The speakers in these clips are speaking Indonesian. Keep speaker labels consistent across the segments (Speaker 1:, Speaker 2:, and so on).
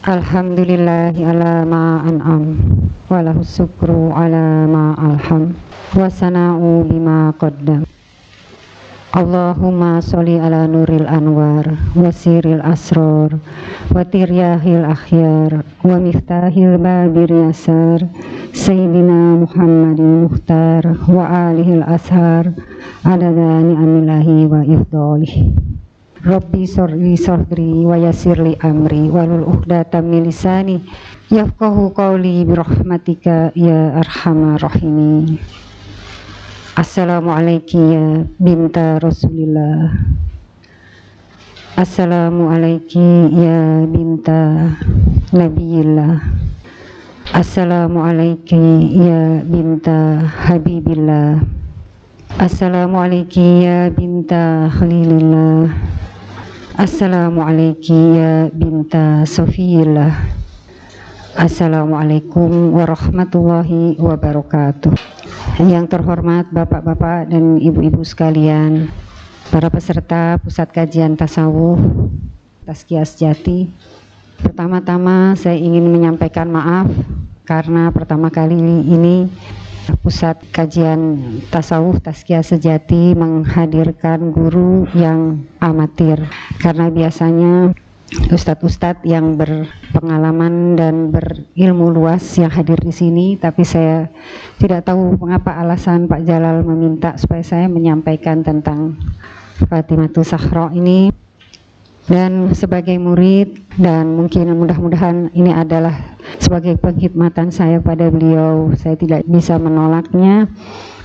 Speaker 1: Alhamdulillahi ala ma an'am walahu syukru ala ma alham wa sana'u bima qaddam. Allahumma sholli ala nuril anwar wa siril asrar wa tiryahil akhyar wa miftahil babir yasar Sayyidina Muhammadin muhtar wa alihil ashar adada ni'amillahi wa ifdolihi. Rabbi sholli sadri wa yassirli amri walul uqdatam min lisani yafqahu qawli birahmatika ya arhamar rahimin. Assalamualaikum ya binta Rasulillah. Assalamualaikum ya binta Nabiillah. Assalamualaikum ya binta Habibillah. Assalamualaikum ya binta Khalilillah. Assalamualaikum ya binta Sofiyillah. Assalamualaikum warahmatullahi wabarakatuh. Yang terhormat bapak-bapak dan ibu-ibu sekalian, para peserta pusat kajian tasawuf Tazkiyah Sejati. Pertama-tama saya ingin menyampaikan maaf karena pertama kali ini pusat kajian tasawuf Tazkiyah Sejati menghadirkan guru yang amatir, karena biasanya ustadz-ustadz yang berpengalaman dan berilmu luas yang hadir di sini, tapi saya tidak tahu mengapa alasan Pak Jalal meminta supaya saya menyampaikan tentang Fatimatus Zahra ini. Dan sebagai murid, dan mungkin mudah-mudahan ini adalah sebagai pengkhidmatan saya pada beliau, saya tidak bisa menolaknya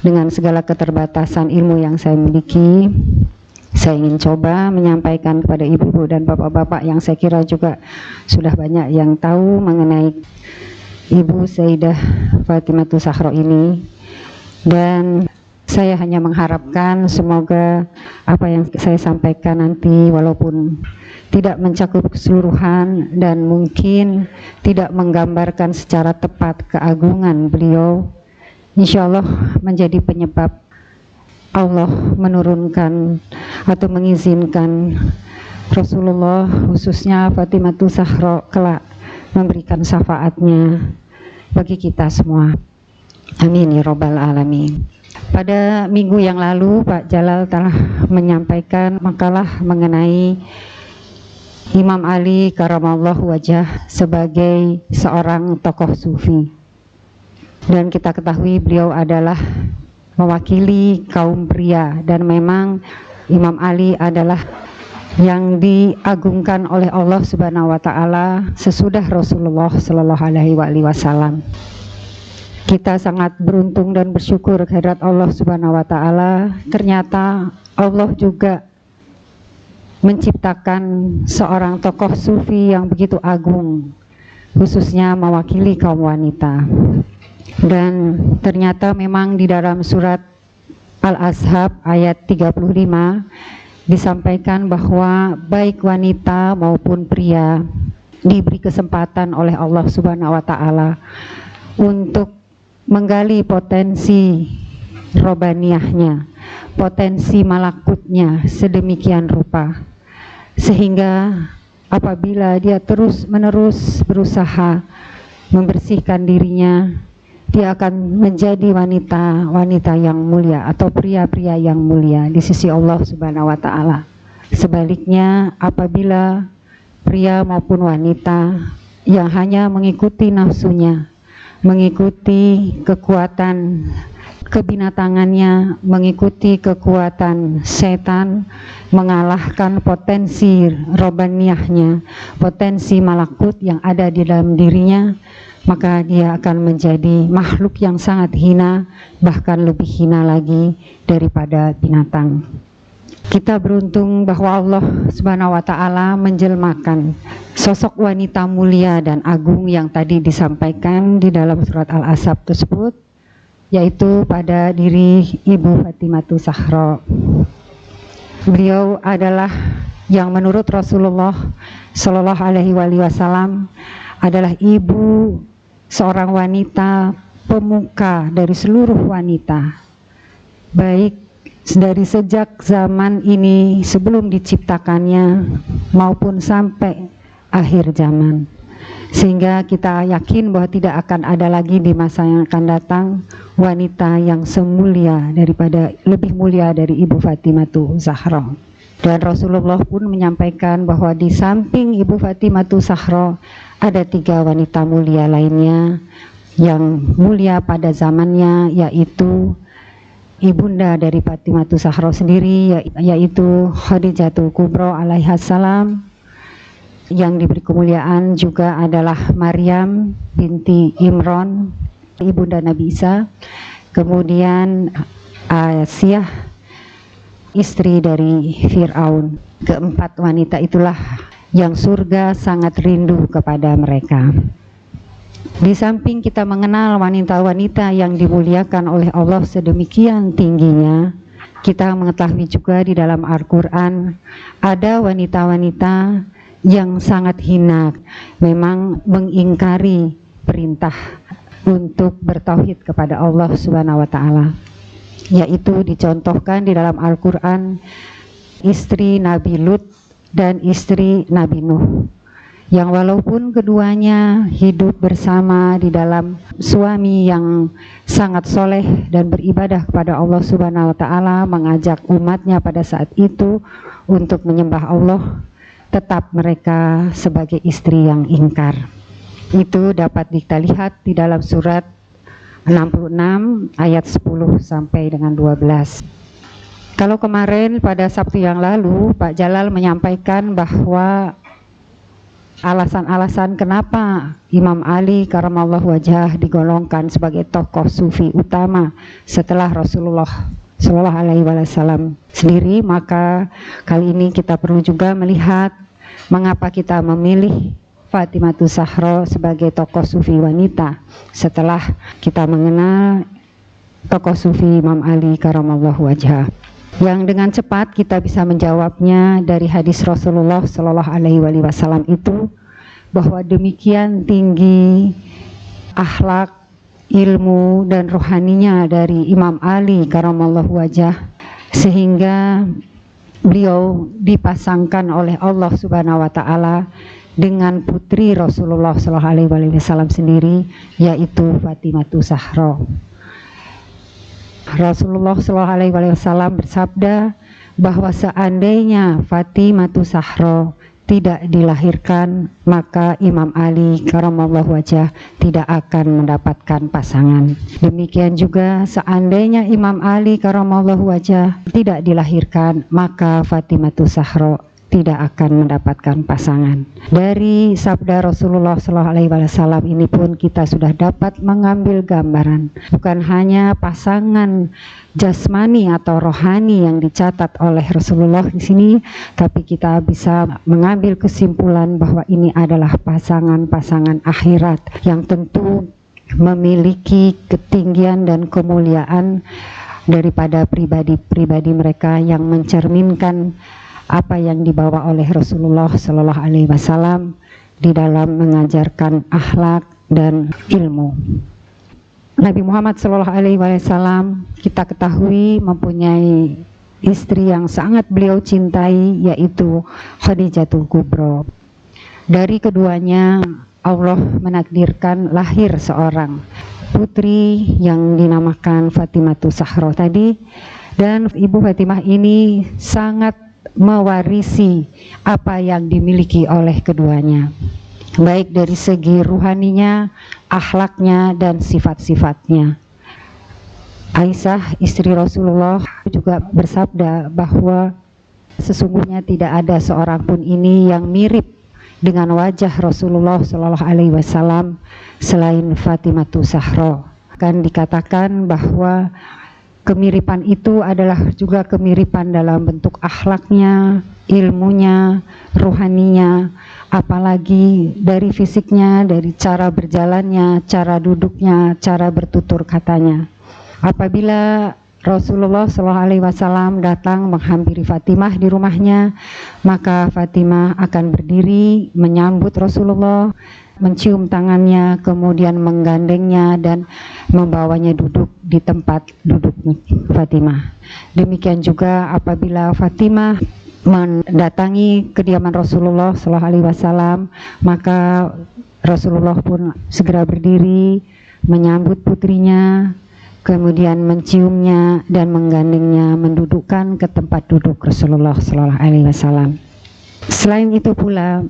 Speaker 1: dengan segala keterbatasan ilmu yang saya miliki. Saya ingin coba menyampaikan kepada ibu-ibu dan bapak-bapak yang saya kira juga sudah banyak yang tahu mengenai Ibu Sayyidah Fatimatus Zahra ini. Dan saya hanya mengharapkan semoga apa yang saya sampaikan nanti, walaupun tidak mencakup keseluruhan dan mungkin tidak menggambarkan secara tepat keagungan beliau, insya Allah menjadi penyebab Allah menurunkan atau mengizinkan Rasulullah, khususnya Fatimatus Zahra, kelak memberikan syafaatnya bagi kita semua. Amin ya rabbal alamin. Pada minggu yang lalu Pak Jalal telah menyampaikan makalah mengenai Imam Ali karamallahu wajah sebagai seorang tokoh sufi. Dan kita ketahui beliau adalah mewakili kaum pria, dan memang Imam Ali adalah yang diagungkan oleh Allah Subhanahu wa taala sesudah Rasulullah sallallahu alaihi wasallam. Kita sangat beruntung dan bersyukur kehadirat Allah Subhanahu wa taala. Ternyata Allah juga menciptakan seorang tokoh sufi yang begitu agung, khususnya mewakili kaum wanita. Dan ternyata memang di dalam surat Al-Ahzab ayat 35 disampaikan bahwa baik wanita maupun pria diberi kesempatan oleh Allah Subhanahu wa taala untuk menggali potensi robaniyahnya, potensi malakutnya sedemikian rupa, sehingga apabila dia terus-menerus berusaha membersihkan dirinya, dia akan menjadi wanita yang mulia atau pria-pria yang mulia di sisi Allah Subhanahu wa taala. Sebaliknya, apabila pria maupun wanita yang hanya mengikuti nafsunya, mengikuti kekuatan kebinatangannya, mengikuti kekuatan setan, mengalahkan potensi robaniyahnya, potensi malakut yang ada di dalam dirinya, maka dia akan menjadi makhluk yang sangat hina, bahkan lebih hina lagi daripada binatang. Kita beruntung bahwa Allah Subhanahu wa taala menjelmakan sosok wanita mulia dan agung yang tadi disampaikan di dalam surat Al-Ahzab tersebut, yaitu pada diri Ibu Fatimatus Zahra. Beliau adalah yang menurut Rasulullah Shallallahu Alaihi Wasallam adalah ibu seorang wanita pemuka dari seluruh wanita, baik dari sejak zaman ini sebelum diciptakannya maupun sampai akhir zaman. sehingga kita yakin bahwa tidak akan ada lagi di masa yang akan datang wanita yang semulia daripada, lebih mulia dari Ibu Fatimatu Zahra. Dan Rasulullah pun menyampaikan bahwa di samping Ibu Fatimatu Zahra ada 3 wanita mulia lainnya yang mulia pada zamannya, yaitu ibunda dari Fatimatu Zahra sendiri, yaitu Khadijatul Kubra alaihassalam. Yang diberi kemuliaan juga adalah Maryam binti Imran, ibunda Nabi Isa. Kemudian Asiyah, istri dari Fir'aun. Keempat wanita itulah yang surga sangat rindu kepada mereka. Di samping kita mengenal wanita-wanita yang dimuliakan oleh Allah sedemikian tingginya, kita mengetahui juga di dalam Al-Quran ada wanita-wanita yang sangat hina, memang mengingkari perintah untuk bertauhid kepada Allah Subhanahu wa taala. Yaitu dicontohkan di dalam Al-Quran istri Nabi Lut dan istri Nabi Nuh, yang walaupun keduanya hidup bersama di dalam suami yang sangat soleh dan beribadah kepada Allah Subhanahu wa taala, mengajak umatnya pada saat itu untuk menyembah Allah, tetap mereka sebagai istri yang ingkar. Itu dapat kita lihat di dalam surat 66 ayat 10 sampai dengan 12. Kalau kemarin pada Sabtu yang lalu Pak Jalal menyampaikan bahwa alasan-alasan kenapa Imam Ali karamallahu wajhah digolongkan sebagai tokoh sufi utama setelah Rasulullah Shallallahu Alaihi Wasallam sendiri, maka kali ini kita perlu juga melihat mengapa kita memilih Fatimatu Zahra sebagai tokoh sufi wanita setelah kita mengenal tokoh sufi Imam Ali karamallahu wajhah. Yang dengan cepat kita bisa menjawabnya dari hadis Rasulullah Shallallahu Alaihi Wasallam itu, bahwa demikian tinggi akhlak, ilmu dan rohaninya dari Imam Ali karamallahu wajhah, sehingga beliau dipasangkan oleh Allah Subhanahu wa taala dengan putri Rasulullah Shallallahu Alaihi Wasallam sendiri, yaitu Fatimatu Zahra. Rasulullah Shallallahu Alaihi Wasallam bersabda bahwa seandainya Fatimatu Zahra tidak dilahirkan, maka Imam Ali karamallahu wajhah tidak akan mendapatkan pasangan. Demikian juga seandainya Imam Ali karamallahu wajhah tidak dilahirkan, maka Fatimatu Zahra tidak akan mendapatkan pasangan. Dari sabda Rasulullah Shallallahu Alaihi Wasallam ini pun kita sudah dapat mengambil gambaran bukan hanya pasangan jasmani atau rohani yang dicatat oleh Rasulullah di sini, tapi kita bisa mengambil kesimpulan bahwa ini adalah pasangan-pasangan akhirat yang tentu memiliki ketinggian dan kemuliaan daripada pribadi-pribadi mereka yang mencerminkan apa yang dibawa oleh Rasulullah Shallallahu Alaihi Wasallam di dalam mengajarkan akhlak dan ilmu. Nabi Muhammad Shallallahu Alaihi Wasallam kita ketahui mempunyai istri yang sangat beliau cintai, yaitu Khadijatul Kubra. Dari keduanya Allah menakdirkan lahir seorang putri yang dinamakan Fatimatu Zahra tadi, dan Ibu Fatimah ini sangat mewarisi apa yang dimiliki oleh keduanya, baik dari segi ruhaninya, akhlaknya, dan sifat-sifatnya. Aisyah istri Rasulullah juga bersabda bahwa sesungguhnya tidak ada seorang pun ini yang mirip dengan wajah Rasulullah Shallallahu Alaihi Wasallam selain Fatimatu Zahra. Akan dikatakan bahwa kemiripan itu adalah juga kemiripan dalam bentuk akhlaknya, ilmunya, rohaninya, apalagi dari fisiknya, dari cara berjalannya, cara duduknya, cara bertutur katanya. Apabila Rasulullah SAW datang menghampiri Fatimah di rumahnya, maka Fatimah akan berdiri menyambut Rasulullah, mencium tangannya, kemudian menggandengnya dan membawanya duduk di tempat duduk Fatimah. Demikian juga apabila Fatimah mendatangi kediaman Rasulullah SAW, maka Rasulullah pun segera berdiri menyambut putrinya, kemudian menciumnya dan menggandengnya, mendudukkan ke tempat duduk Rasulullah Sallallahu Alaihi Wasallam. Selain itu pula,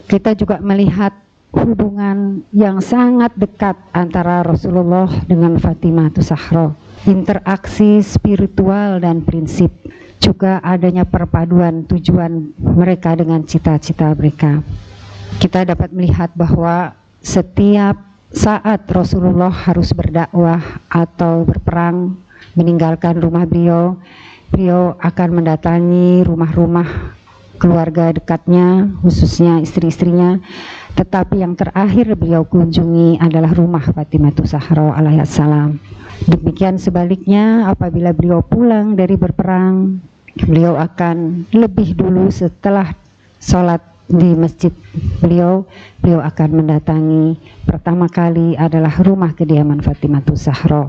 Speaker 1: kita juga melihat hubungan yang sangat dekat antara Rasulullah dengan Fatimah Zahra, interaksi spiritual dan prinsip, juga adanya perpaduan tujuan mereka dengan cita-cita mereka. Kita dapat melihat bahwa setiap saat Rasulullah harus berdakwah atau berperang, meninggalkan rumah beliau akan mendatangi rumah-rumah keluarga dekatnya, khususnya istri-istrinya. Tetapi yang terakhir beliau kunjungi adalah rumah Fatimah Zahra alaihissalam. Demikian sebaliknya, apabila beliau pulang dari berperang, beliau akan lebih dulu setelah sholat di masjid beliau akan mendatangi pertama kali adalah rumah kediaman Fatimah Zahra.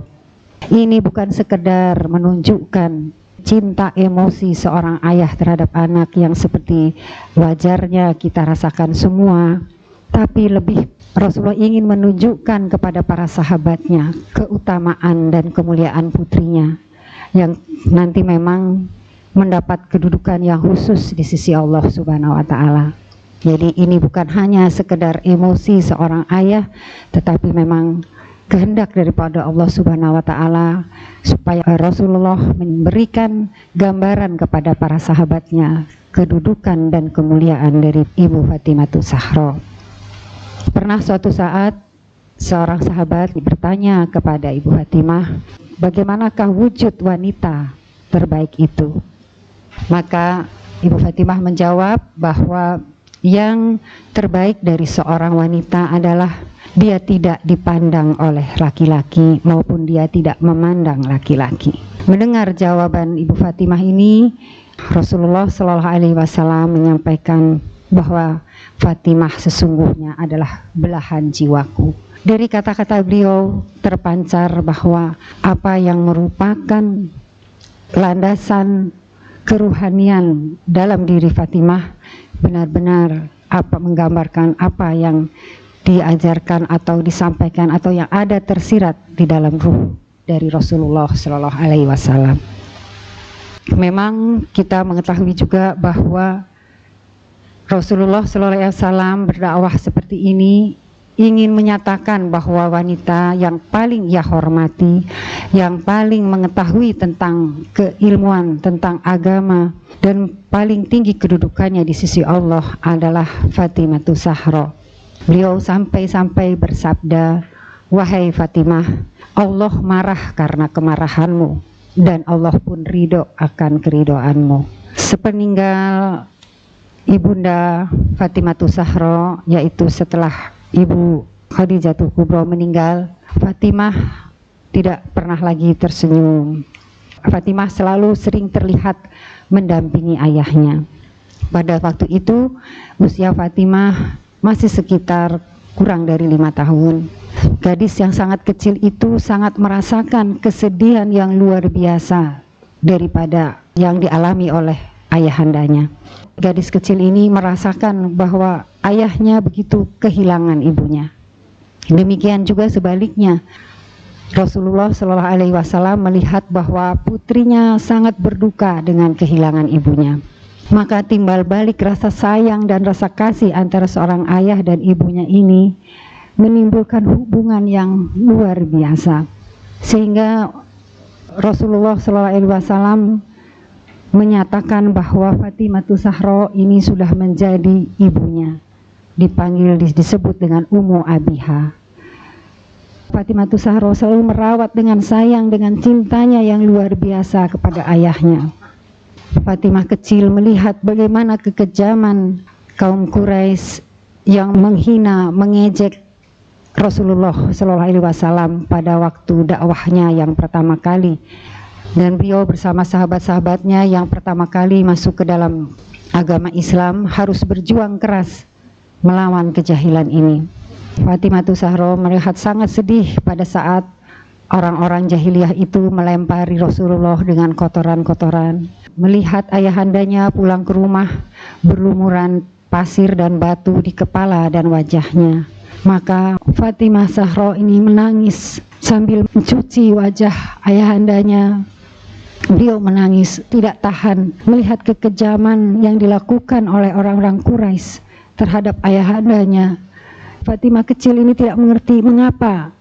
Speaker 1: Ini bukan sekedar menunjukkan cinta emosi seorang ayah terhadap anak yang seperti wajarnya kita rasakan semua, tapi lebih Rasulullah ingin menunjukkan kepada para sahabatnya keutamaan dan kemuliaan putrinya yang nanti memang mendapat kedudukan yang khusus di sisi Allah Subhanahu wa Ta'ala. Jadi ini bukan hanya sekedar emosi seorang ayah, tetapi memang kehendak daripada Allah Subhanahu wa Ta'ala supaya Rasulullah memberikan gambaran kepada para sahabatnya kedudukan dan kemuliaan dari Ibu Fatimah Zahra. Pernah suatu saat seorang sahabat bertanya kepada Ibu Fatimah, bagaimanakah wujud wanita terbaik itu? Maka Ibu Fatimah menjawab bahwa yang terbaik dari seorang wanita adalah dia tidak dipandang oleh laki-laki maupun dia tidak memandang laki-laki. Mendengar jawaban Ibu Fatimah ini, Rasulullah Shallallahu Alaihi Wasallam menyampaikan bahwa Fatimah sesungguhnya adalah belahan jiwaku. Dari kata-kata beliau terpancar bahwa apa yang merupakan landasan keruhanian dalam diri Fatimah benar-benar menggambarkan apa yang diajarkan atau disampaikan atau yang ada tersirat di dalam ruh dari Rasulullah Shallallahu Alaihi Wasallam. Memang kita mengetahui juga bahwa Rasulullah Shallallahu Alaihi Wasallam berdakwah seperti ini ingin menyatakan bahwa wanita yang paling ia hormati, yang paling mengetahui tentang keilmuan, tentang agama, dan paling tinggi kedudukannya di sisi Allah adalah Fatimah Zahra. Beliau sampai-sampai bersabda, wahai Fatimah, Allah marah karena kemarahanmu dan Allah pun ridho akan keridoanmu. Sepeninggal Ibunda Fatimah Zahra, yaitu setelah Ibu Khadijatul Kubra meninggal, Fatimah tidak pernah lagi tersenyum. Fatimah selalu sering terlihat mendampingi ayahnya. Pada waktu itu usia Fatimah masih sekitar kurang dari 5 tahun. Gadis yang sangat kecil itu sangat merasakan kesedihan yang luar biasa daripada yang dialami oleh ayahandanya. Gadis kecil ini merasakan bahwa ayahnya begitu kehilangan ibunya. Demikian juga sebaliknya, Rasulullah Shallallahu Alaihi Wasallam melihat bahwa putrinya sangat berduka dengan kehilangan ibunya. Maka timbal balik rasa sayang dan rasa kasih antara seorang ayah dan ibunya ini menimbulkan hubungan yang luar biasa, sehingga Rasulullah Shallallahu Alaihi Wasallam menyatakan bahwa Fatimah Zahra ini sudah menjadi ibunya, disebut dengan Ummu Abiha. Fatimah Zahra selalu merawat dengan sayang, dengan cintanya yang luar biasa kepada ayahnya. Fatimah kecil melihat bagaimana kekejaman kaum Quraisy yang menghina, mengejek Rasulullah Shallallahu Alaihi Wasallam pada waktu dakwahnya yang pertama kali, dan beliau bersama sahabat-sahabatnya yang pertama kali masuk ke dalam agama Islam harus berjuang keras melawan kejahilan ini. Fatimah Zahra melihat sangat sedih pada saat orang-orang jahiliyah itu melempari Rasulullah dengan kotoran-kotoran. Melihat ayahandanya pulang ke rumah berlumuran pasir dan batu di kepala dan wajahnya. Maka Fatimah Zahra ini menangis sambil mencuci wajah ayahandanya. Beliau menangis, tidak tahan melihat kekejaman yang dilakukan oleh orang-orang Quraisy terhadap ayahandanya. Fatimah kecil ini tidak mengerti mengapa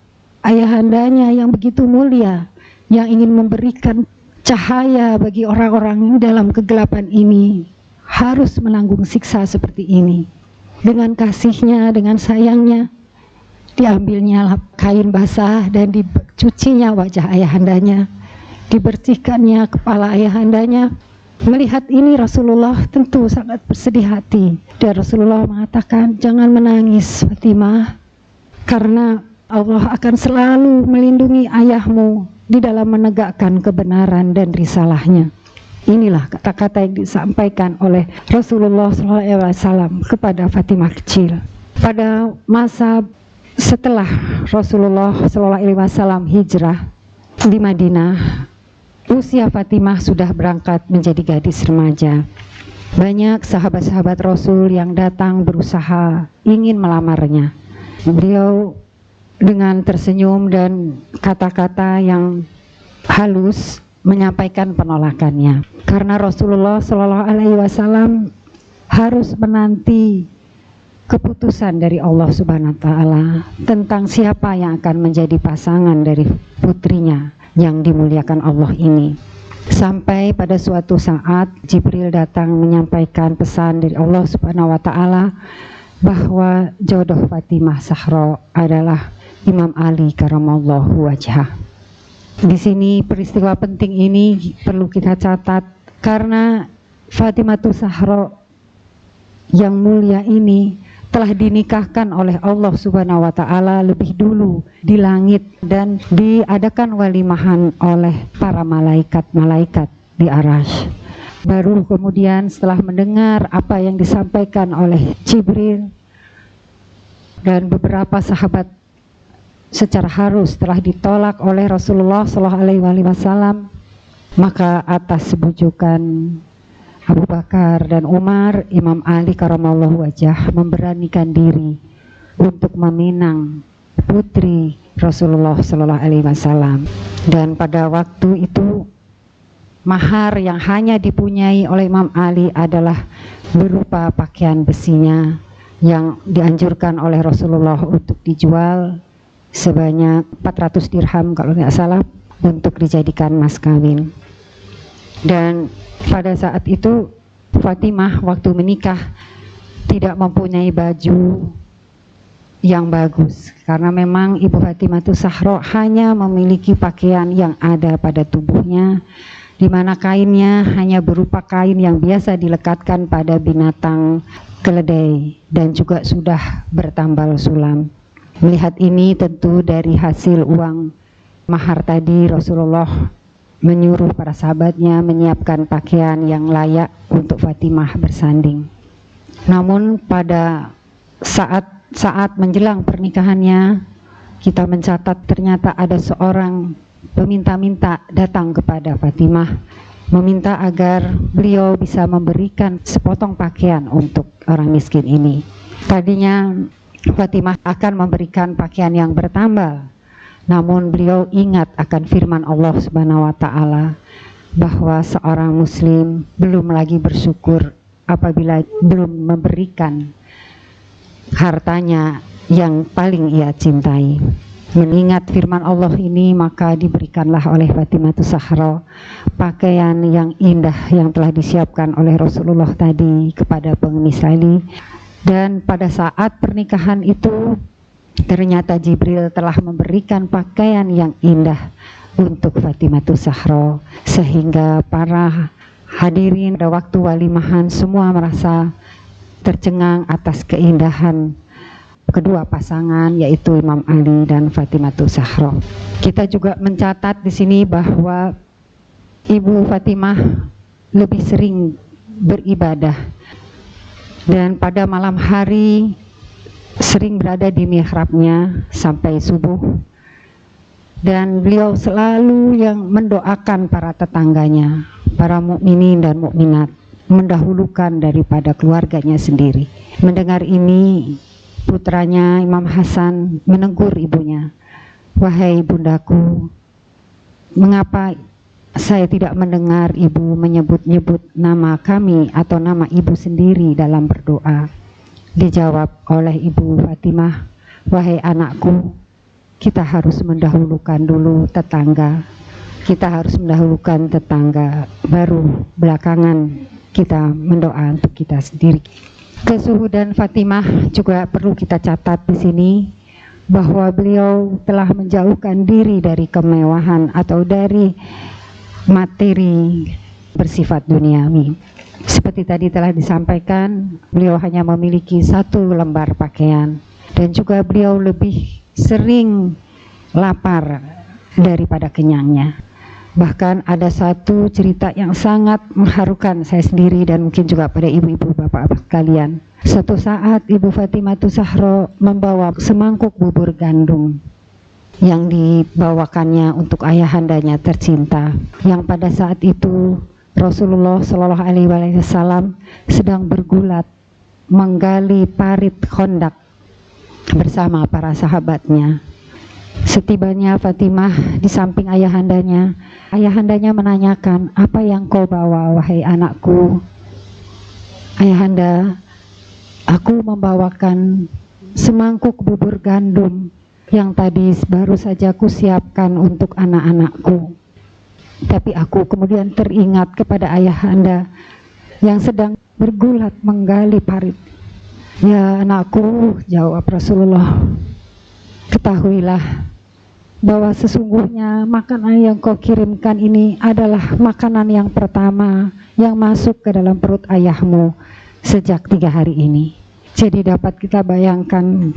Speaker 1: ayahandanya yang begitu mulia, yang ingin memberikan cahaya bagi orang-orang dalam kegelapan ini, harus menanggung siksa seperti ini. Dengan kasihnya, dengan sayangnya, diambilnya kain basah dan dicucinya wajah ayahandanya, dibersihkannya kepala ayahandanya. Melihat ini Rasulullah tentu sangat bersedih hati, dan Rasulullah mengatakan, jangan menangis Fatimah, karena Allah akan selalu melindungi ayahmu di dalam menegakkan kebenaran dan risalahnya. Inilah kata-kata yang disampaikan oleh Rasulullah SAW kepada Fatimah kecil. Pada masa setelah Rasulullah SAW hijrah di Madinah, usia Fatimah sudah berangkat menjadi gadis remaja. Banyak sahabat-sahabat Rasul yang datang berusaha ingin melamarnya. Beliau dengan tersenyum dan kata-kata yang halus menyampaikan penolakannya, karena Rasulullah SAW harus menanti keputusan dari Allah Subhanahu wa Ta'ala tentang siapa yang akan menjadi pasangan dari putrinya yang dimuliakan Allah ini. Sampai pada suatu saat Jibril datang menyampaikan pesan dari Allah Subhanahu wa Ta'ala bahwa jodoh Fatimah Zahra adalah Imam Ali karamallahu wajhah. Di sini peristiwa penting ini perlu kita catat, karena Fatimah Zahra yang mulia ini telah dinikahkan oleh Allah Subhanahu wa Ta'ala lebih dulu di langit, dan diadakan walimahan oleh para malaikat-malaikat di Arasy. Baru kemudian setelah mendengar apa yang disampaikan oleh Jibril dan beberapa sahabat secara harus telah ditolak oleh Rasulullah SAW, maka atas sebujukan Abu Bakar dan Umar, Imam Ali karamallahu wajhah memberanikan diri untuk meminang putri Rasulullah SAW. Dan pada waktu itu mahar yang hanya dipunyai oleh Imam Ali adalah berupa pakaian besinya yang dianjurkan oleh Rasulullah untuk dijual sebanyak 400 dirham kalau tidak salah, untuk dijadikan mas kawin. Dan pada saat itu Fatimah waktu menikah tidak mempunyai baju yang bagus, karena memang Ibu Fatimah Zahra hanya memiliki pakaian yang ada pada tubuhnya, di mana kainnya hanya berupa kain yang biasa dilekatkan pada binatang keledai dan juga sudah bertambal sulam. Melihat ini tentu dari hasil uang mahar tadi, Rasulullah menyuruh para sahabatnya menyiapkan pakaian yang layak untuk Fatimah bersanding. Namun pada saat menjelang pernikahannya, kita mencatat ternyata ada seorang peminta-minta datang kepada Fatimah, meminta agar beliau bisa memberikan sepotong pakaian untuk orang miskin ini. Tadinya Fatimah akan memberikan pakaian yang bertambal, namun beliau ingat akan firman Allah Subhanahu wa Ta'ala bahwa seorang muslim belum lagi bersyukur apabila belum memberikan hartanya yang paling ia cintai. Mengingat firman Allah ini, maka diberikanlah oleh Fatimah Zahra pakaian yang indah yang telah disiapkan oleh Rasulullah tadi kepada pengemis Ali. Dan pada saat pernikahan itu ternyata Jibril telah memberikan pakaian yang indah untuk Fatimah Zahra, sehingga para hadirin pada waktu walimahan semua merasa tercengang atas keindahan kedua pasangan, yaitu Imam Ali dan Fatimah Zahra. Kita juga mencatat di sini bahwa Ibu Fatimah lebih sering beribadah, dan pada malam hari sering berada di mihrabnya sampai subuh, dan beliau selalu yang mendoakan para tetangganya, para mukminin dan mukminat, mendahulukan daripada keluarganya sendiri. Mendengar ini, putranya Imam Hasan menegur ibunya, "Wahai bundaku, mengapa saya tidak mendengar ibu menyebut-nyebut nama kami atau nama ibu sendiri dalam berdoa?" Dijawab oleh ibu Fatimah, "Wahai anakku, kita harus mendahulukan dulu tetangga. Kita harus mendahulukan tetangga, baru belakangan kita mendoa untuk kita sendiri." Kesuhudan Fatimah juga perlu kita catat di sini, bahwa beliau telah menjauhkan diri dari kemewahan atau dari materi bersifat duniawi. Seperti tadi telah disampaikan, beliau hanya memiliki 1 lembar pakaian, dan juga beliau lebih sering lapar daripada kenyangnya. Bahkan ada satu cerita yang sangat mengharukan saya sendiri dan mungkin juga pada ibu-ibu bapak-bapak sekalian. Suatu saat Ibu Fatimah Zahra membawa semangkuk bubur gandum yang dibawakannya untuk ayahandanya tercinta, yang pada saat itu Rasulullah Shallallahu Alaihi Wasallam sedang bergulat menggali parit Khandaq bersama para sahabatnya. Setibanya Fatimah di samping ayahandanya, ayahandanya menanyakan, "Apa yang kau bawa, wahai anakku?" "Ayahanda, aku membawakan semangkuk bubur gandum yang tadi baru saja kusiapkan untuk anak-anakku. Tapi aku kemudian teringat kepada ayahanda yang sedang bergulat menggali parit." "Ya anakku," jawab Rasulullah, "ketahuilah bahwa sesungguhnya makanan yang kau kirimkan ini adalah makanan yang pertama yang masuk ke dalam perut ayahmu sejak 3 hari ini." Jadi dapat kita bayangkan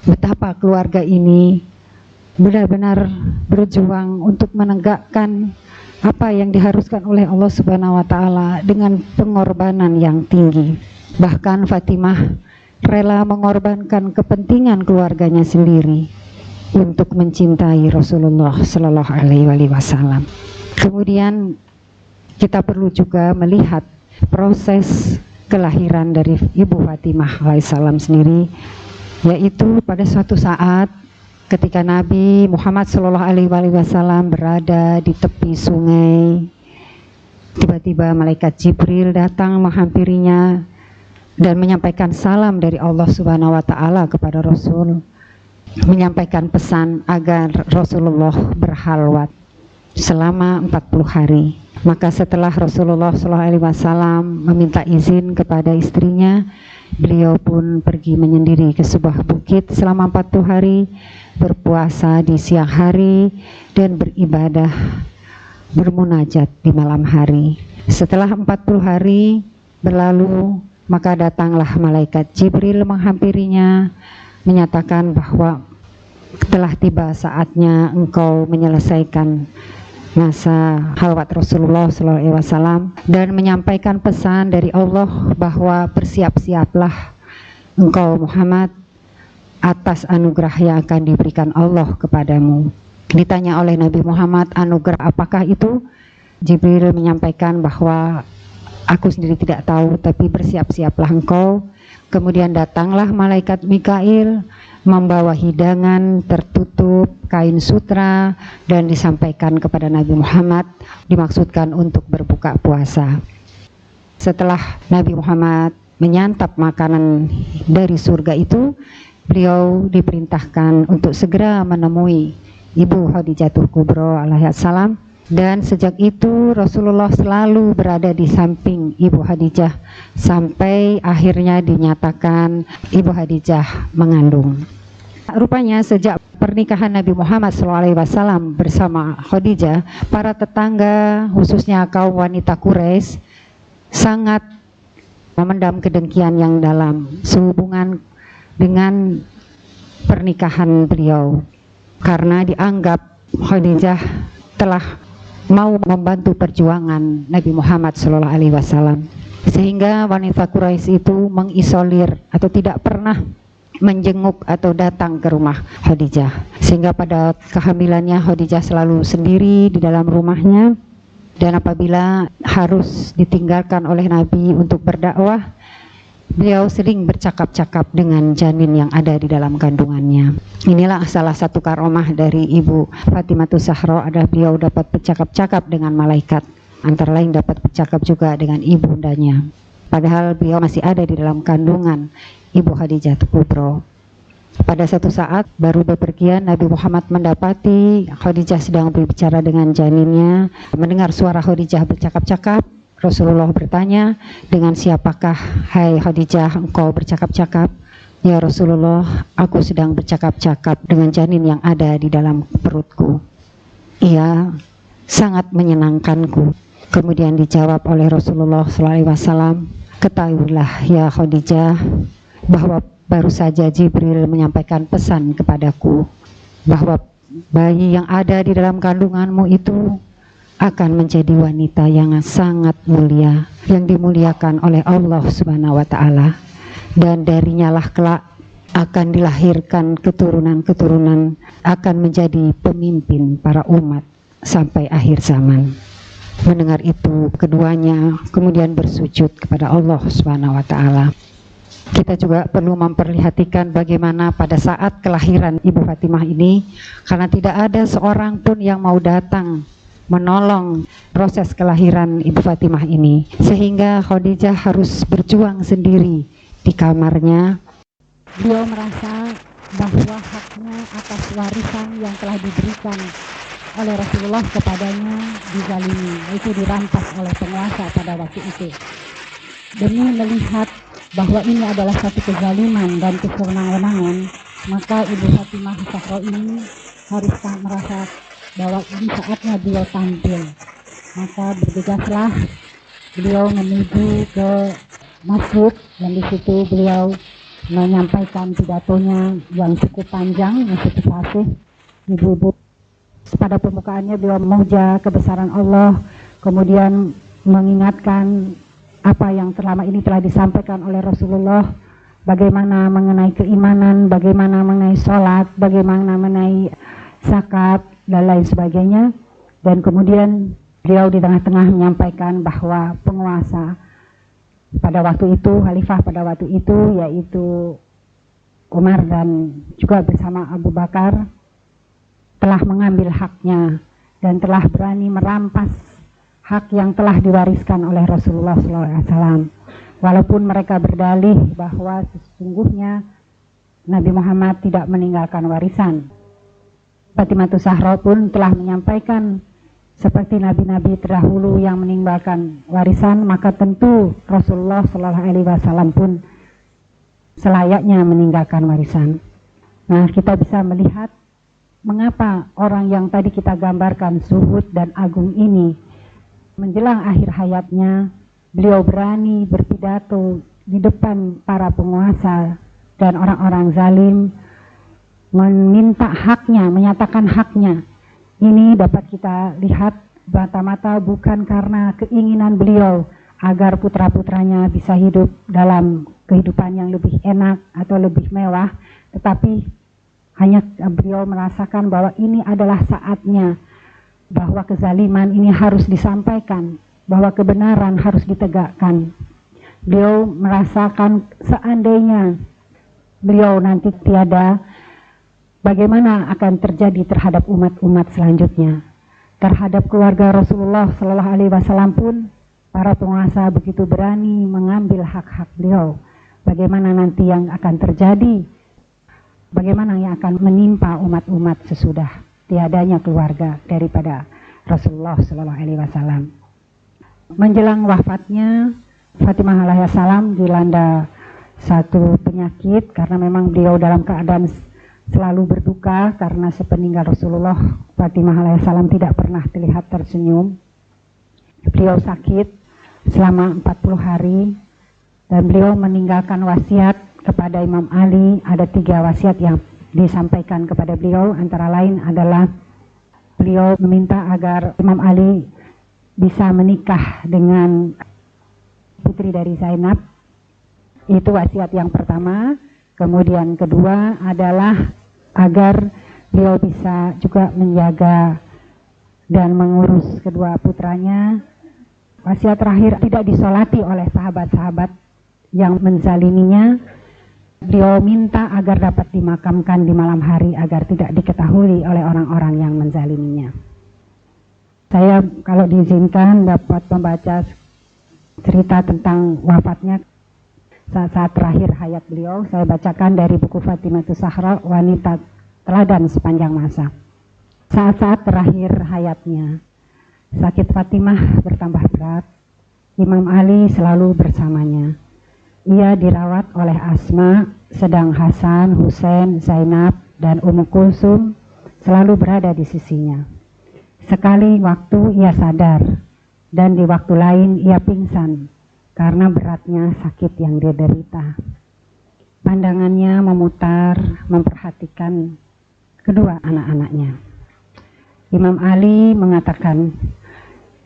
Speaker 1: betapa keluarga ini benar-benar berjuang untuk menegakkan apa yang diharuskan oleh Allah Subhanahu wa Ta'ala dengan pengorbanan yang tinggi. Bahkan Fatimah rela mengorbankan kepentingan keluarganya sendiri untuk mencintai Rasulullah Sallallahu Alaihi Wasallam. Kemudian kita perlu juga melihat proses kelahiran dari Ibu Fatimah alaihissalam sendiri, yaitu pada suatu saat ketika Nabi Muhammad Sallallahu Alaihi Wasallam berada di tepi sungai, tiba-tiba malaikat Jibril datang menghampirinya dan menyampaikan salam dari Allah Subhanahu wa Ta'ala kepada Rasul, menyampaikan pesan agar Rasulullah berhalwat selama 40 hari. Maka setelah Rasulullah SAW meminta izin kepada istrinya, beliau pun pergi menyendiri ke sebuah bukit selama 40 hari, berpuasa di siang hari dan beribadah bermunajat di malam hari. Setelah 40 hari berlalu, maka datanglah malaikat Jibril menghampirinya, menyatakan bahwa telah tiba saatnya engkau menyelesaikan masa halwat Rasulullah SAW, dan menyampaikan pesan dari Allah bahwa bersiap-siaplah engkau Muhammad atas anugerah yang akan diberikan Allah kepadamu. Ditanya oleh Nabi Muhammad, anugerah apakah itu? Jibril menyampaikan bahwa aku sendiri tidak tahu, tapi bersiap-siaplah engkau. Kemudian datanglah malaikat Mikail membawa hidangan tertutup kain sutra dan disampaikan kepada Nabi Muhammad, dimaksudkan untuk berbuka puasa. Setelah Nabi Muhammad menyantap makanan dari surga itu, beliau diperintahkan untuk segera menemui Ibu Khadijatul Kubra alaihissalam, dan sejak itu Rasulullah selalu berada di samping Ibu Khadijah sampai akhirnya dinyatakan Ibu Khadijah mengandung. Rupanya sejak pernikahan Nabi Muhammad SAW bersama Khadijah, para tetangga khususnya kaum wanita Quraisy sangat memendam kedengkian yang dalam sehubungan dengan pernikahan beliau, karena dianggap Khadijah telah mau membantu perjuangan Nabi Muhammad SAW, sehingga wanita Quraisy itu mengisolir atau tidak pernah menjenguk atau datang ke rumah Khadijah, sehingga pada kehamilannya Khadijah selalu sendiri di dalam rumahnya, Dan apabila harus ditinggalkan oleh Nabi untuk berdakwah, beliau sering bercakap-cakap dengan janin yang ada di dalam kandungannya. Inilah salah satu karomah dari Ibu Fatimatus Zahra, adalah beliau dapat bercakap-cakap dengan malaikat, antara lain dapat bercakap juga dengan ibundanya. Padahal beliau masih ada di dalam kandungan Ibu Khadijah Kubro. Pada satu saat baru bepergian, Nabi Muhammad mendapati Khadijah sedang berbicara dengan janinnya. Mendengar suara Khadijah bercakap-cakap, Rasulullah bertanya, "Dengan siapakah, hai Khadijah, engkau bercakap-cakap?" "Ya Rasulullah, aku sedang bercakap-cakap dengan janin yang ada di dalam perutku. Ia sangat menyenangkanku." Kemudian dijawab oleh Rasulullah SAW, "Ketahuilah ya Khadijah, bahwa baru saja Jibril menyampaikan pesan kepadaku bahwa bayi yang ada di dalam kandunganmu itu akan menjadi wanita yang sangat mulia, yang dimuliakan oleh Allah Subhanahu wa Ta'ala, dan darinya lah kelak akan dilahirkan keturunan-keturunan akan menjadi pemimpin para umat sampai akhir zaman." Mendengar itu, keduanya kemudian bersujud kepada Allah Subhanahu wa Ta'ala. Kita juga perlu memperhatikan bagaimana pada saat kelahiran Ibu Fatimah ini, karena tidak ada seorang pun yang mau datang menolong proses kelahiran Ibu Fatimah ini, sehingga Khadijah harus berjuang sendiri di kamarnya. Beliau merasa bahwa haknya atas warisan yang telah diberikan oleh Rasulullah kepadanya dizalimi, itu dirampas oleh penguasa pada waktu itu. Demi melihat bahwa ini adalah satu kezaliman dan kesewenang-wenangan, maka Ibu Fatimah Zahra ini harus merasa bahwa ini saatnya beliau tampil. Maka bergegaslah beliau menuju ke masjid, dan di situ beliau menyampaikan pidatonya yang cukup panjang, yang cukup fasih. Ibu-ibu pada pembukaannya beliau memuja kebesaran Allah, kemudian mengingatkan apa yang selama ini telah disampaikan oleh Rasulullah, bagaimana mengenai keimanan, bagaimana mengenai sholat, bagaimana mengenai zakat, dan lain sebagainya. Dan kemudian beliau di tengah-tengah menyampaikan bahwa penguasa pada waktu itu, khalifah pada waktu itu, yaitu Umar dan juga bersama Abu Bakar, telah mengambil haknya dan telah berani merampas hak yang telah diwariskan oleh Rasulullah SAW. Walaupun mereka berdalih bahwa sesungguhnya Nabi Muhammad tidak meninggalkan warisan. Fatimatus Zahra pun telah menyampaikan, seperti nabi-nabi terdahulu yang meninggalkan warisan, maka tentu Rasulullah SAW pun selayaknya meninggalkan warisan. Nah, kita bisa melihat mengapa orang yang tadi kita gambarkan zuhud dan agung ini, menjelang akhir hayatnya, beliau berani berpidato di depan para penguasa dan orang-orang zalim, meminta haknya, menyatakan haknya. Ini dapat kita lihat mata-mata bukan karena keinginan beliau agar putra-putranya bisa hidup dalam kehidupan yang lebih enak atau lebih mewah, tetapi hanya beliau merasakan bahwa ini adalah saatnya, bahwa kezaliman ini harus disampaikan, bahwa kebenaran harus ditegakkan. Beliau merasakan seandainya beliau nanti tiada, bagaimana akan terjadi terhadap umat-umat selanjutnya. Terhadap keluarga Rasulullah SAW pun para penguasa begitu berani mengambil hak-hak beliau. Bagaimana nanti yang akan terjadi, bagaimana yang akan menimpa umat-umat sesudah tiadanya keluarga daripada Rasulullah SAW. Menjelang wafatnya, Fatimah alaihissalam dilanda satu penyakit, karena memang beliau dalam keadaan selalu berduka karena sepeninggal Rasulullah, Fatimah alaihissalam tidak pernah terlihat tersenyum. Beliau sakit selama 40 hari dan beliau meninggalkan wasiat kepada Imam Ali. Ada 3 wasiat yang disampaikan kepada beliau, antara lain adalah beliau meminta agar Imam Ali bisa menikah dengan putri dari Zainab. Itu wasiat yang pertama. Kemudian kedua adalah agar beliau bisa juga menjaga
Speaker 2: dan mengurus kedua putranya. Wasiat terakhir tidak disolati oleh sahabat-sahabat yang menzaliminya. Beliau minta agar dapat dimakamkan di malam hari agar tidak diketahui oleh orang-orang yang menzaliminya. Saya kalau diizinkan dapat membaca cerita tentang wafatnya saat terakhir hayat beliau. Saya bacakan dari buku Fatimatus Zahra, Wanita Teladan Sepanjang Masa. Saat-saat terakhir hayatnya, sakit Fatimah bertambah berat. Imam Ali selalu bersamanya. Ia dirawat oleh Asma, sedang Hasan, Husain, Zainab, dan Ummu Kulsum selalu berada di sisinya. Sekali waktu ia sadar, dan di waktu lain ia pingsan karena beratnya sakit yang dia derita. Pandangannya memutar, memperhatikan kedua anak-anaknya. Imam Ali mengatakan,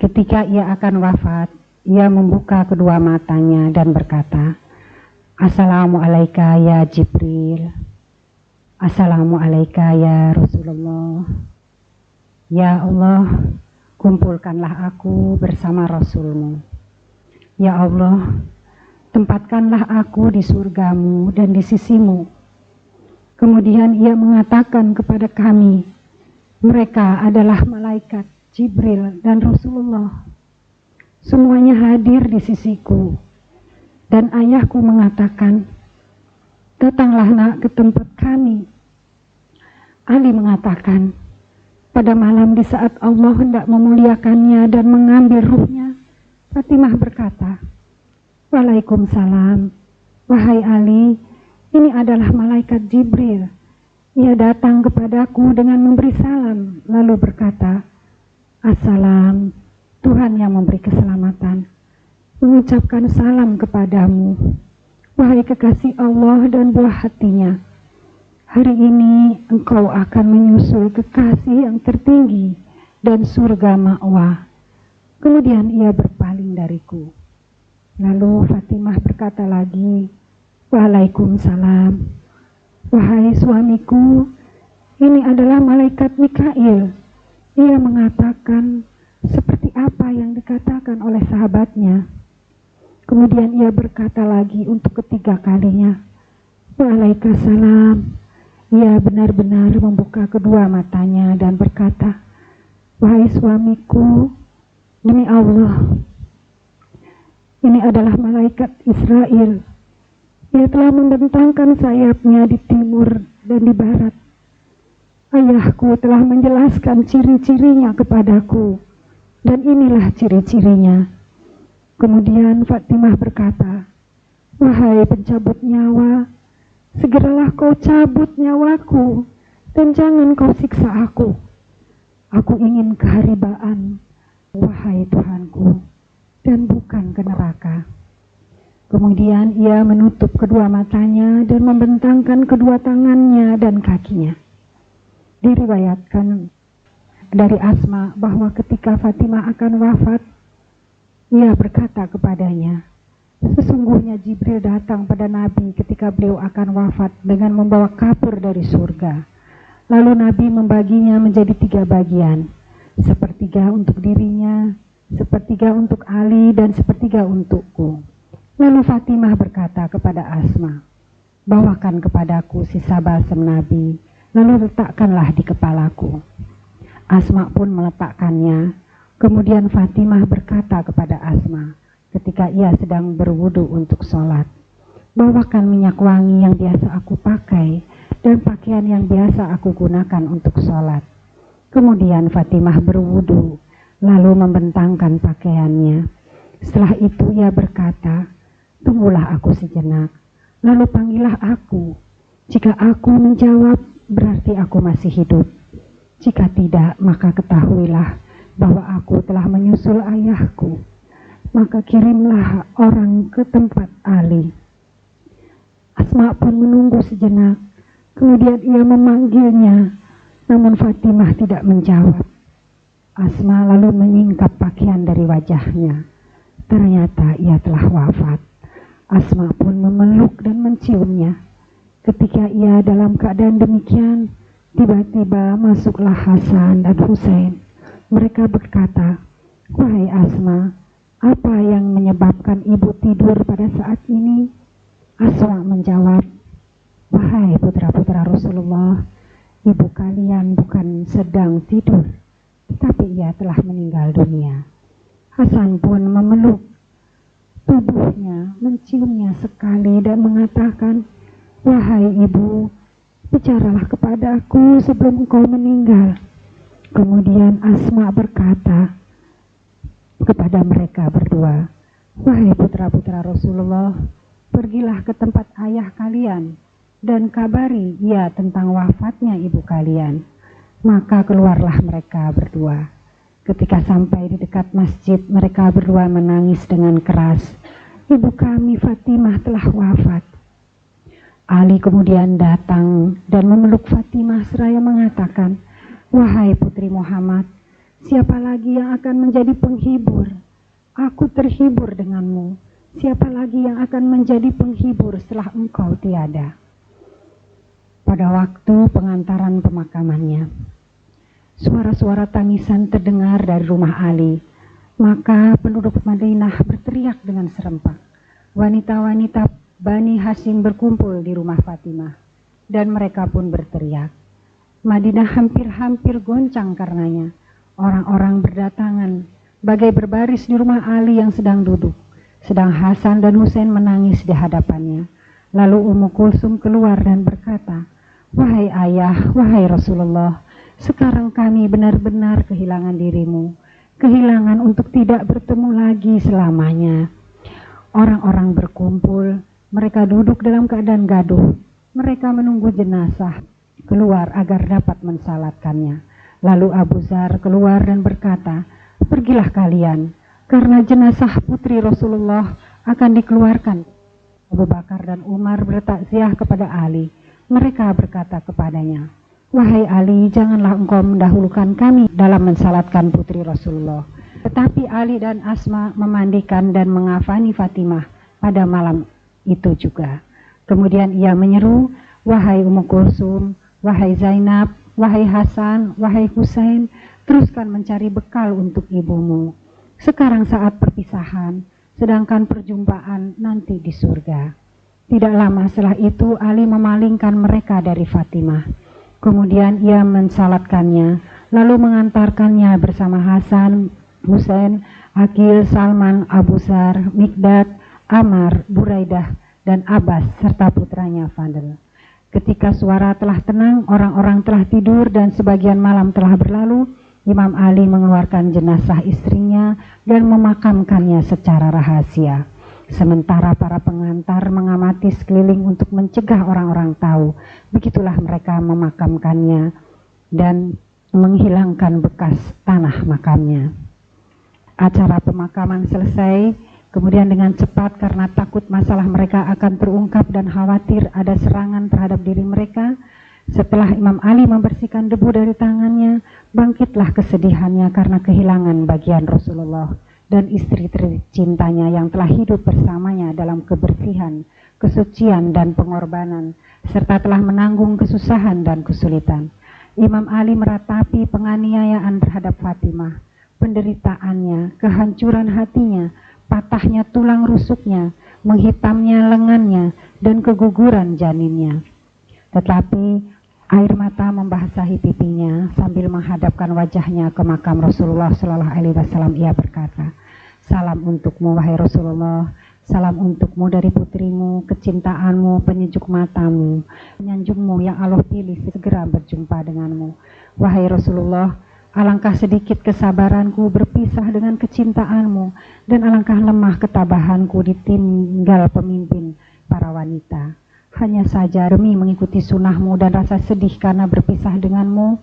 Speaker 2: ketika ia akan wafat, ia membuka kedua matanya dan berkata, Assalamualaikum ya Jibril, Assalamualaikum ya Rasulullah. Ya Allah, kumpulkanlah aku bersama Rasulmu. Ya Allah, tempatkanlah aku di surgamu dan di sisimu. Kemudian ia mengatakan kepada kami, mereka adalah malaikat Jibril dan Rasulullah. Semuanya hadir di sisiku. Dan ayahku mengatakan, datanglah nak ke tempat kami. Ali mengatakan, pada malam di saat Allah hendak memuliakannya dan mengambil ruhnya, Fatimah berkata, Waalaikumsalam, wahai Ali, ini adalah malaikat Jibril. Ia datang kepadaku dengan memberi salam, lalu berkata, Assalam, Tuhan yang memberi keselamatan, mengucapkan salam kepadamu, wahai kekasih Allah dan buah hatinya. Hari ini engkau akan menyusul kekasih yang tertinggi dan surga ma'wah. Kemudian ia berpaling dariku. Lalu Fatimah berkata lagi, Waalaikumsalam, wahai suamiku, ini adalah malaikat Mikail. Ia mengatakan seperti apa yang dikatakan oleh sahabatnya. Kemudian ia berkata lagi untuk ketiga kalinya, Waalaikumsalam. Ia benar-benar membuka kedua matanya dan berkata, wahai suamiku, demi Allah, ini adalah malaikat Israel. Ia telah membentangkan sayapnya di timur dan di barat. Ayahku telah menjelaskan ciri-cirinya kepadaku, dan inilah ciri-cirinya. Kemudian Fatimah berkata, wahai pencabut nyawa, segeralah kau cabut nyawaku, dan jangan kau siksa aku. Aku ingin keharibaan, wahai Tuhanku, dan bukan ke neraka. Kemudian ia menutup kedua matanya dan membentangkan kedua tangannya dan kakinya. Diriwayatkan dari Asma bahwa ketika Fatimah akan wafat, ia berkata kepadanya, sesungguhnya Jibril datang pada Nabi ketika beliau akan wafat dengan membawa kapur dari surga. Lalu Nabi membaginya menjadi 3 bagian, sepertiga untuk dirinya, sepertiga untuk Ali, dan sepertiga untukku. Lalu Fatimah berkata kepada Asma, bawakan kepadaku sisa balsam Nabi, lalu letakkanlah di kepalaku. Asma pun meletakkannya. Kemudian Fatimah berkata kepada Asma ketika ia sedang berwudu untuk sholat, bawakan minyak wangi yang biasa aku pakai dan pakaian yang biasa aku gunakan untuk sholat. Kemudian Fatimah berwudu, lalu membentangkan pakaiannya. Setelah itu ia berkata, tunggulah aku sejenak, lalu panggillah aku. Jika aku menjawab, berarti aku masih hidup. Jika tidak, maka ketahuilah bahwa aku telah menyusul ayahku. Maka kirimlah orang ke tempat Ali. Asma pun menunggu sejenak. Kemudian ia memanggilnya, namun Fatimah tidak menjawab. Asma lalu menyingkap pakaian dari wajahnya. Ternyata ia telah wafat. Asma pun memeluk dan menciumnya. Ketika ia dalam keadaan demikian, tiba-tiba masuklah Hasan dan Husain. Mereka berkata, "Wahai Asma, apa yang menyebabkan ibu tidur pada saat ini?" Asma menjawab, "Wahai putra-putra Rasulullah, ibu kalian bukan sedang tidur, tetapi ia telah meninggal dunia." Hasan pun memeluk tubuhnya, menciumnya sekali dan mengatakan, "Wahai ibu, bicaralah kepadaku sebelum engkau meninggal." Kemudian Asma berkata kepada mereka berdua, "Wahai putra-putra Rasulullah, pergilah ke tempat ayah kalian dan kabari ia tentang wafatnya ibu kalian." Maka keluarlah mereka berdua. Ketika sampai di dekat masjid, mereka berdua menangis dengan keras, "Ibu kami Fatimah telah wafat." Ali kemudian datang dan memeluk Fatimah seraya mengatakan, "Wahai putri Muhammad, siapa lagi yang akan menjadi penghibur? Aku terhibur denganmu. Siapa lagi yang akan menjadi penghibur setelah engkau tiada?" Pada waktu pengantaran pemakamannya, suara-suara tangisan terdengar dari rumah Ali. Maka penduduk Madinah berteriak dengan serempak. Wanita-wanita Bani Hashim berkumpul di rumah Fatimah, dan mereka pun berteriak. Madinah hampir-hampir goncang karenanya. Orang-orang berdatangan, bagai berbaris di rumah Ali yang sedang duduk, sedang Hasan dan Husain menangis di hadapannya. Lalu Ummu Kulsum keluar dan berkata, "Wahai ayah, wahai Rasulullah, sekarang kami benar-benar kehilangan dirimu, kehilangan untuk tidak bertemu lagi selamanya." Orang-orang berkumpul, mereka duduk dalam keadaan gaduh. Mereka menunggu jenazah keluar agar dapat mensalatkannya. Lalu Abu Dzar keluar dan berkata, "Pergilah kalian, karena jenazah putri Rasulullah akan dikeluarkan." Abu Bakar dan Umar bertakziah kepada Ali. Mereka berkata kepadanya, "Wahai Ali, janganlah engkau mendahulukan kami dalam mensalatkan putri Rasulullah." Tetapi Ali dan Asma memandikan dan mengafani Fatimah pada malam itu juga. Kemudian ia menyeru, "Wahai Ummu Kulsum, wahai Zainab, wahai Hasan, wahai Husain, teruskan mencari bekal untuk ibumu. Sekarang saat perpisahan, sedangkan perjumpaan nanti di surga." Tidak lama setelah itu Ali memalingkan mereka dari Fatimah. Kemudian ia mensalatkannya, lalu mengantarkannya bersama Hasan, Husain, Aqil, Salman, Abu Dzar, Mikdad, Ammar, Buraidah, dan Abbas serta putranya Fadl. Ketika suara telah tenang, orang-orang telah tidur dan sebagian malam telah berlalu, Imam Ali mengeluarkan jenazah istrinya dan memakamkannya secara rahasia. Sementara para pengantar mengamati sekeliling untuk mencegah orang-orang tahu. Begitulah mereka memakamkannya dan menghilangkan bekas tanah makamnya. Acara pemakaman selesai. Kemudian dengan cepat karena takut masalah mereka akan terungkap dan khawatir ada serangan terhadap diri mereka, setelah Imam Ali membersihkan debu dari tangannya, bangkitlah kesedihannya karena kehilangan bagian Rasulullah dan istri tercintanya yang telah hidup bersamanya dalam kebersihan, kesucian dan pengorbanan, serta telah menanggung kesusahan dan kesulitan. Imam Ali meratapi penganiayaan terhadap Fatimah, penderitaannya, kehancuran hatinya, patahnya tulang rusuknya, menghitamnya lengannya, dan keguguran janinnya. Tetapi air mata membasahi pipinya sambil menghadapkan wajahnya ke makam Rasulullah Shallallahu Alaihi Wasallam. Ia berkata, "Salam untukmu wahai Rasulullah, salam untukmu dari putrimu, kecintaanmu, penyejuk matamu, penyanjungmu yang Allah pilih segera berjumpa denganmu. Wahai Rasulullah, alangkah sedikit kesabaranku berpisah dengan kecintaanmu, dan alangkah lemah ketabahanku ditinggal pemimpin para wanita. Hanya saja demi mengikuti sunnahmu dan rasa sedih karena berpisah denganmu,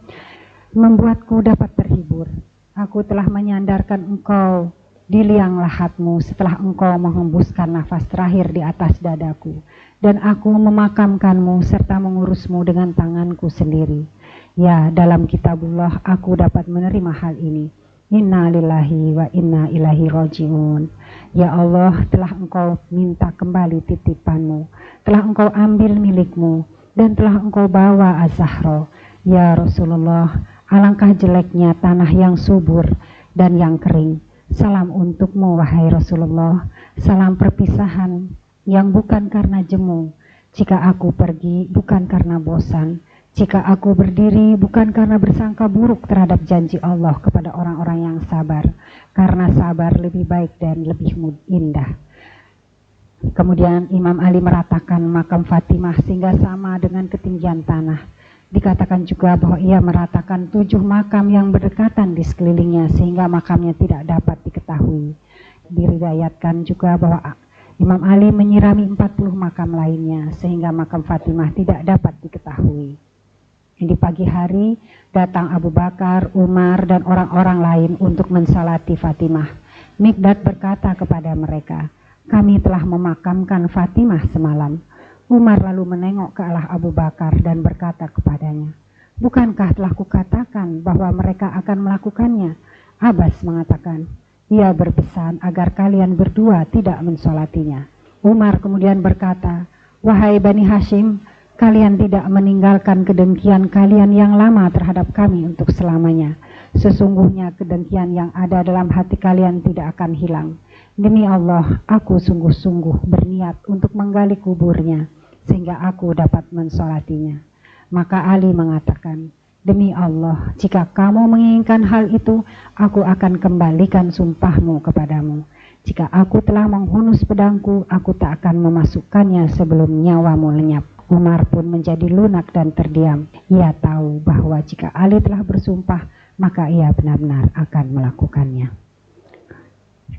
Speaker 2: membuatku dapat terhibur. Aku telah menyandarkan engkau di liang lahatmu setelah engkau menghembuskan nafas terakhir di atas dadaku, dan aku memakamkanmu serta mengurusmu dengan tanganku sendiri. Ya, dalam kitabullah aku dapat menerima hal ini. Inna lillahi wa inna ilaihi raji'un. Ya Allah, telah engkau minta kembali titipanmu, telah engkau ambil milikmu, dan telah engkau bawa Az-Zahra. Ya Rasulullah, Alangkah jeleknya tanah yang subur dan yang kering. Salam untukmu wahai Rasulullah, salam perpisahan yang bukan karena jemu. Jika aku pergi bukan karena bosan, jika aku berdiri bukan karena bersangka buruk terhadap janji Allah kepada orang-orang yang sabar, karena sabar lebih baik dan lebih indah. Kemudian Imam Ali meratakan makam Fatimah sehingga sama dengan ketinggian tanah. Dikatakan juga bahwa ia meratakan 7 makam yang berdekatan di sekelilingnya sehingga makamnya tidak dapat diketahui. Diriwayatkan juga bahwa Imam Ali menyirami 40 makam lainnya sehingga makam Fatimah tidak dapat diketahui. Di pagi hari datang Abu Bakar, Umar dan orang-orang lain untuk mensalati Fatimah. Mikdad berkata kepada mereka, "Kami telah memakamkan Fatimah semalam." Umar lalu menengok ke arah Abu Bakar dan berkata kepadanya, "Bukankah telah kukatakan bahwa mereka akan melakukannya?" Abbas mengatakan, "Ia berpesan agar kalian berdua tidak mensolatinya." Umar kemudian berkata, "Wahai Bani Hashim, kalian tidak meninggalkan kedengkian kalian yang lama terhadap kami untuk selamanya. Sesungguhnya kedengkian yang ada dalam hati kalian tidak akan hilang. Demi Allah, aku sungguh-sungguh berniat untuk menggali kuburnya, sehingga aku dapat mensolatinya." Maka Ali mengatakan, "Demi Allah, jika kamu menginginkan hal itu, aku akan kembalikan sumpahmu kepadamu. Jika aku telah menghunus pedangku, aku tak akan memasukkannya sebelum nyawamu lenyap." Umar pun menjadi lunak dan terdiam. Ia tahu bahwa jika Ali telah bersumpah, maka ia benar-benar akan melakukannya.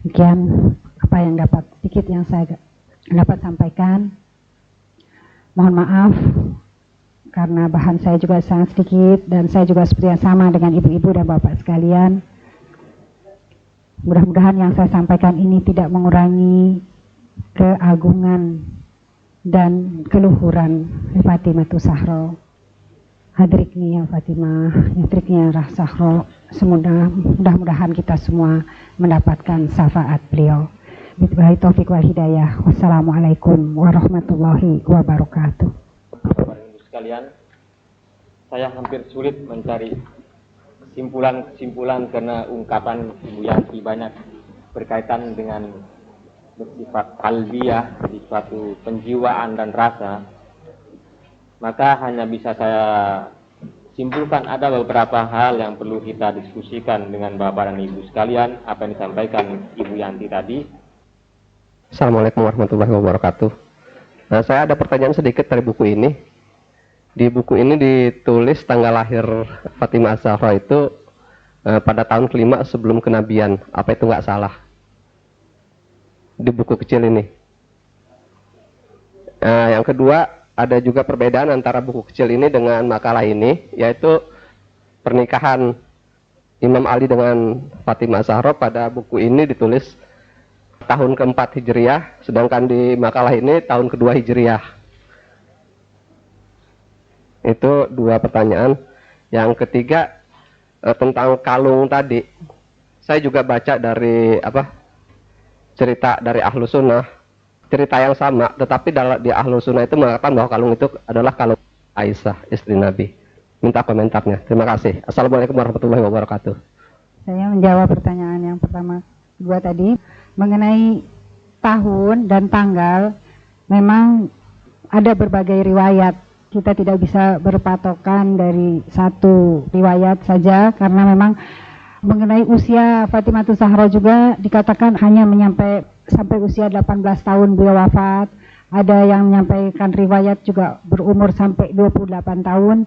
Speaker 2: Demikian apa yang sedikit yang saya dapat sampaikan. Mohon maaf karena bahan saya juga sangat sedikit dan saya juga seperti yang sama dengan ibu-ibu dan bapak sekalian. Mudah-mudahan yang saya sampaikan ini tidak mengurangi keagungan dan keluhuran Fatimah Zahra. Hadrikni ya Fatimah, hadrikni ya Zahra. Mudah-mudahan kita semua mendapatkan syafaat beliau. Billahi taufiq wal hidayah. Wassalamualaikum warahmatullahi wabarakatuh.
Speaker 3: Bapak Ibu sekalian, saya hampir sulit mencari kesimpulan karena ungkapan Ibu Yanti banyak berkaitan dengan bersifat kalbiyah, di suatu penjiwaan dan rasa. Maka hanya bisa saya simpulkan ada beberapa hal yang perlu kita diskusikan dengan Bapak dan Ibu sekalian, apa yang disampaikan Ibu Yanti tadi.
Speaker 4: Assalamualaikum warahmatullahi wabarakatuh. Nah, saya ada pertanyaan sedikit dari buku ini. Di buku ini ditulis tanggal lahir Fatimah Az-Zahra itu pada tahun ke-5 sebelum kenabian. Apa itu nggak salah? Di buku kecil ini. Yang kedua, ada juga perbedaan antara buku kecil ini dengan makalah ini, yaitu pernikahan Imam Ali dengan Fatimah Az-Zahra pada buku ini ditulis tahun ke-4 Hijriah, sedangkan di makalah ini tahun ke-2 Hijriah. Itu dua pertanyaan. Yang ketiga, tentang kalung tadi. Saya juga baca dari cerita dari Ahlu Sunnah, cerita yang sama, tetapi di Ahlu Sunnah itu mengatakan bahwa kalung itu adalah kalung Aisyah, istri Nabi. Minta komentarnya. Terima kasih. Assalamualaikum warahmatullahi wabarakatuh.
Speaker 2: Saya menjawab pertanyaan yang pertama dua tadi mengenai tahun dan tanggal. Memang ada berbagai riwayat. Kita tidak bisa berpatokan dari satu riwayat saja karena memang mengenai usia Fatimah Zahra juga dikatakan hanya sampai usia 18 tahun beliau wafat. Ada yang menyampaikan riwayat juga berumur sampai 28 tahun.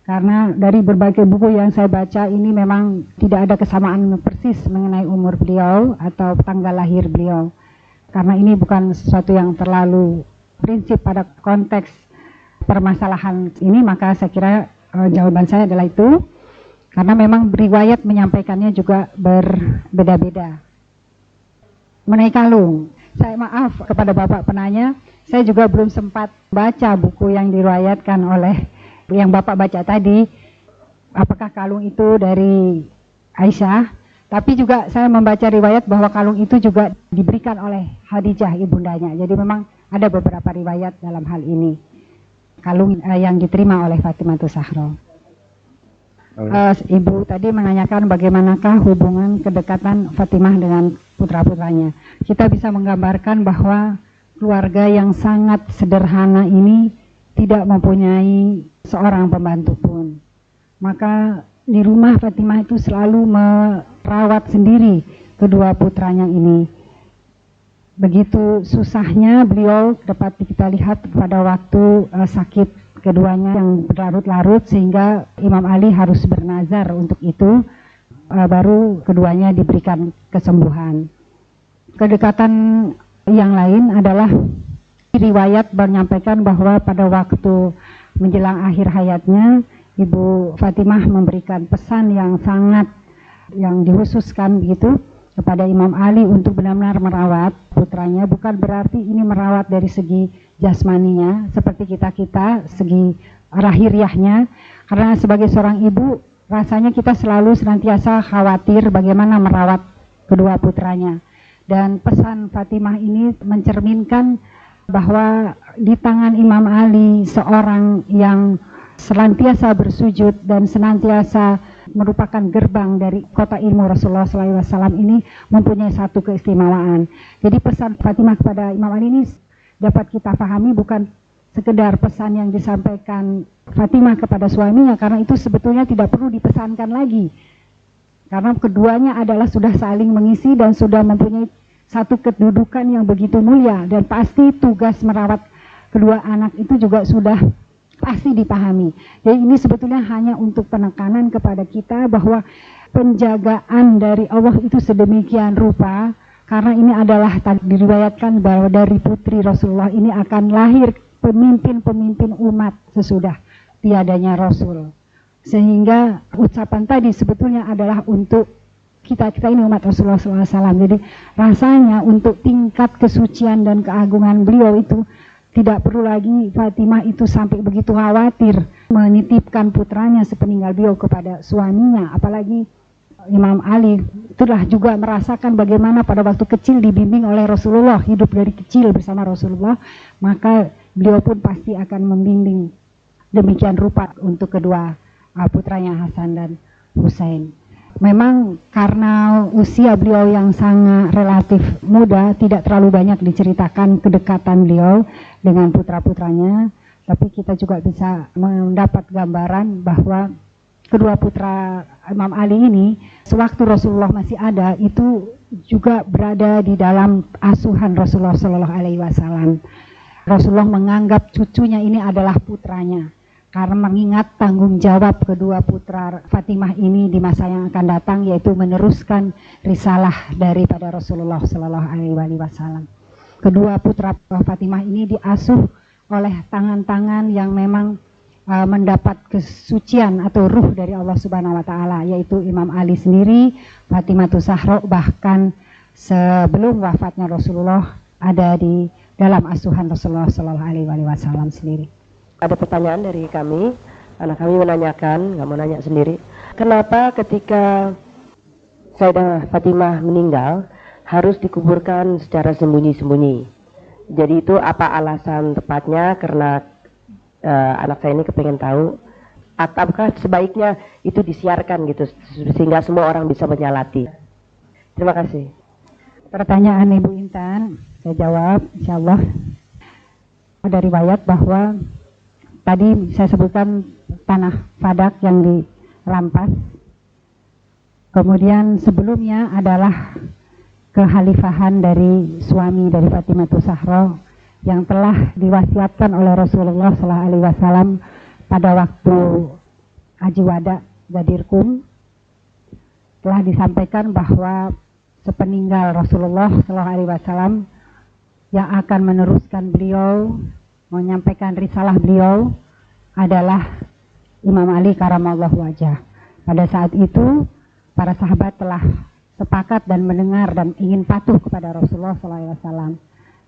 Speaker 2: Karena dari berbagai buku yang saya baca ini memang tidak ada kesamaan persis mengenai umur beliau atau tanggal lahir beliau. Karena ini bukan sesuatu yang terlalu prinsip pada konteks permasalahan ini, maka saya kira jawaban saya adalah itu. Karena memang riwayat menyampaikannya juga berbeda-beda. Mengenai kalung, saya maaf kepada Bapak penanya, saya juga belum sempat baca buku yang diriwayatkan oleh yang Bapak baca tadi, apakah kalung itu dari Aisyah. Tapi juga saya membaca riwayat bahwa kalung itu juga diberikan oleh Khadijah ibundanya. Jadi memang ada beberapa riwayat dalam hal ini. Kalung yang diterima oleh Fatimah Zahra. Ibu tadi menanyakan bagaimanakah hubungan kedekatan Fatimah dengan putra-putranya. Kita bisa menggambarkan bahwa keluarga yang sangat sederhana ini tidak mempunyai seorang pembantu pun. Maka di rumah Fatimah itu selalu merawat sendiri kedua putranya ini. Begitu susahnya beliau dapat kita lihat pada waktu sakit keduanya yang berlarut-larut sehingga Imam Ali harus bernazar untuk itu, baru keduanya diberikan kesembuhan. Kedekatan yang lain adalah riwayat menyampaikan bahwa pada waktu menjelang akhir hayatnya Ibu Fatimah memberikan pesan yang dikhususkan begitu kepada Imam Ali untuk benar-benar merawat putranya. Bukan berarti ini merawat dari segi jasmaninya seperti kita segi lahiriahnya, karena sebagai seorang ibu rasanya kita selalu senantiasa khawatir bagaimana merawat kedua putranya. Dan pesan Fatimah ini mencerminkan bahwa di tangan Imam Ali, seorang yang senantiasa bersujud dan senantiasa merupakan gerbang dari kota ilmu Rasulullah SAW ini, mempunyai satu keistimewaan. Jadi pesan Fatimah kepada Imam Ali ini dapat kita pahami bukan sekedar pesan yang disampaikan Fatimah kepada suaminya, karena itu sebetulnya tidak perlu dipesankan lagi. Karena keduanya adalah sudah saling mengisi dan sudah mempunyai satu kedudukan yang begitu mulia, dan pasti tugas merawat kedua anak itu juga sudah pasti dipahami. Jadi ini sebetulnya hanya untuk penekanan kepada kita bahwa penjagaan dari Allah itu sedemikian rupa, karena ini adalah diriwayatkan bahwa dari putri Rasulullah ini akan lahir pemimpin-pemimpin umat sesudah tiadanya Rasul. Sehingga ucapan tadi sebetulnya adalah untuk kita ini umat Rasulullah SAW. Jadi rasanya untuk tingkat kesucian dan keagungan beliau itu tidak perlu lagi Fatimah itu sampai begitu khawatir menitipkan putranya sepeninggal beliau kepada suaminya. Apalagi Imam Ali itulah juga merasakan bagaimana pada waktu kecil dibimbing oleh Rasulullah, hidup dari kecil bersama Rasulullah, maka beliau pun pasti akan membimbing demikian rupa untuk kedua putranya Hasan dan Husain. Memang karena usia beliau yang sangat relatif muda, tidak terlalu banyak diceritakan kedekatan beliau dengan putra-putranya, tapi kita juga bisa mendapat gambaran bahwa kedua putra Imam Ali ini sewaktu Rasulullah masih ada itu juga berada di dalam asuhan Rasulullah SAW. Rasulullah menganggap cucunya ini adalah putranya karena mengingat tanggung jawab kedua putra Fatimah ini di masa yang akan datang, yaitu meneruskan risalah daripada Rasulullah SAW. Kedua putra Fatimah ini diasuh oleh tangan-tangan yang memang mendapat kesucian atau ruh dari Allah Subhanahu wa taala, yaitu Imam Ali sendiri, Fatimah Zahra, bahkan sebelum wafatnya Rasulullah ada di dalam asuhan Rasulullah SAW sendiri.
Speaker 5: Ada pertanyaan dari kami, anak kami menanyakan, nggak mau nanya sendiri, kenapa ketika Sayyidah Fatimah meninggal harus dikuburkan secara sembunyi-sembunyi? Jadi itu apa alasan tepatnya? Karena anak saya ini kepengen tahu, apakah sebaiknya itu disiarkan gitu sehingga semua orang bisa menyalati? Terima kasih.
Speaker 2: Pertanyaan Ibu Intan, saya jawab insyaallah. Ada riwayat bahwa tadi saya sebutkan tanah Fadak yang dirampas. Kemudian sebelumnya adalah kekhalifahan dari suami dari Fatimah Zahra yang telah diwasiatkan oleh Rasulullah SAW pada waktu Haji Wada Gadirkum. Telah disampaikan bahwa sepeninggal Rasulullah SAW yang akan meneruskan beliau, menyampaikan risalah beliau adalah Imam Ali karamallahu wajah. Pada saat itu para sahabat telah sepakat dan mendengar dan ingin patuh kepada Rasulullah SAW.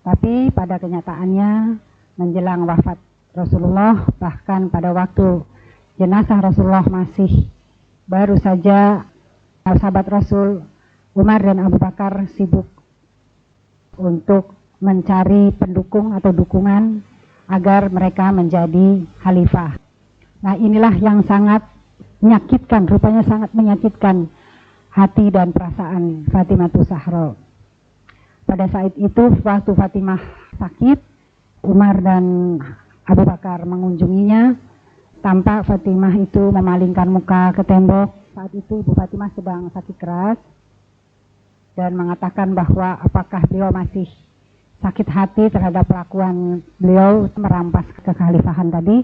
Speaker 2: Tapi pada kenyataannya menjelang wafat Rasulullah, bahkan pada waktu jenazah Rasulullah masih baru saja, sahabat Rasul Umar dan Abu Bakar sibuk untuk mencari pendukung atau dukungan agar mereka menjadi khalifah. Nah, inilah yang sangat menyakitkan, rupanya sangat menyakitkan hati dan perasaan Fatimah Zahra. Pada saat itu waktu Fatimah sakit, Umar dan Abu Bakar mengunjunginya. Tampak Fatimah itu memalingkan muka ke tembok. Saat itu Ibu Fatimah sedang sakit keras dan mengatakan bahwa apakah beliau masih sakit hati terhadap kelakuan beliau merampas kekhalifahan tadi.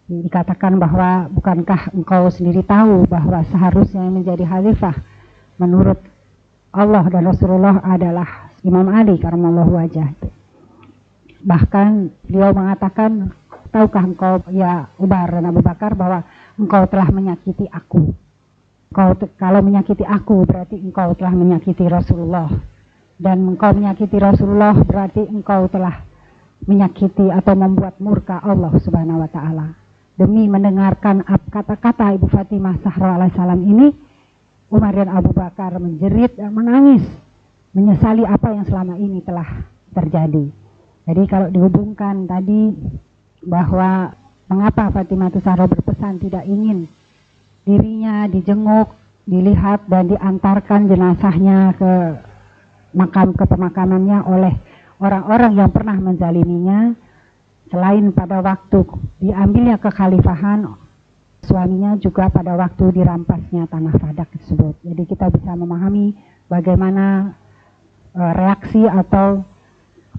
Speaker 2: Dikatakan bahwa bukankah engkau sendiri tahu bahwa seharusnya yang menjadi khalifah menurut Allah dan Rasulullah adalah Imam Ali karamallahu wajhah. Bahkan beliau mengatakan, tahukah engkau ya Umar dan Abu Bakar bahwa engkau telah menyakiti aku. Kalau menyakiti aku berarti engkau telah menyakiti Rasulullah. Dan engkau menyakiti Rasulullah berarti engkau telah menyakiti atau membuat murka Allah Subhanahu wa taala. Demi mendengarkan kata-kata Ibu Fatimah Zahra alaihissalam ini, Umar dan Abu Bakar menjerit dan menangis, menyesali apa yang selama ini telah terjadi. Jadi kalau dihubungkan tadi bahwa mengapa Fatimah Zahra berpesan tidak ingin dirinya dijenguk, dilihat dan diantarkan jenazahnya ke pemakamannya oleh orang-orang yang pernah menzaliminya, selain pada waktu diambilnya kekhalifahan, suaminya juga pada waktu dirampasnya tanah Fadak tersebut. Jadi kita bisa memahami bagaimana reaksi atau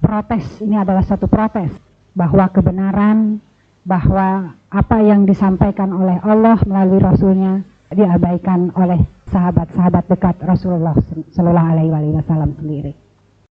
Speaker 2: protes, ini adalah satu protes bahwa kebenaran, bahwa apa yang disampaikan oleh Allah melalui Rasulnya diabaikan oleh sahabat-sahabat dekat Rasulullah Sallallahu Alaihi Wasallam sendiri.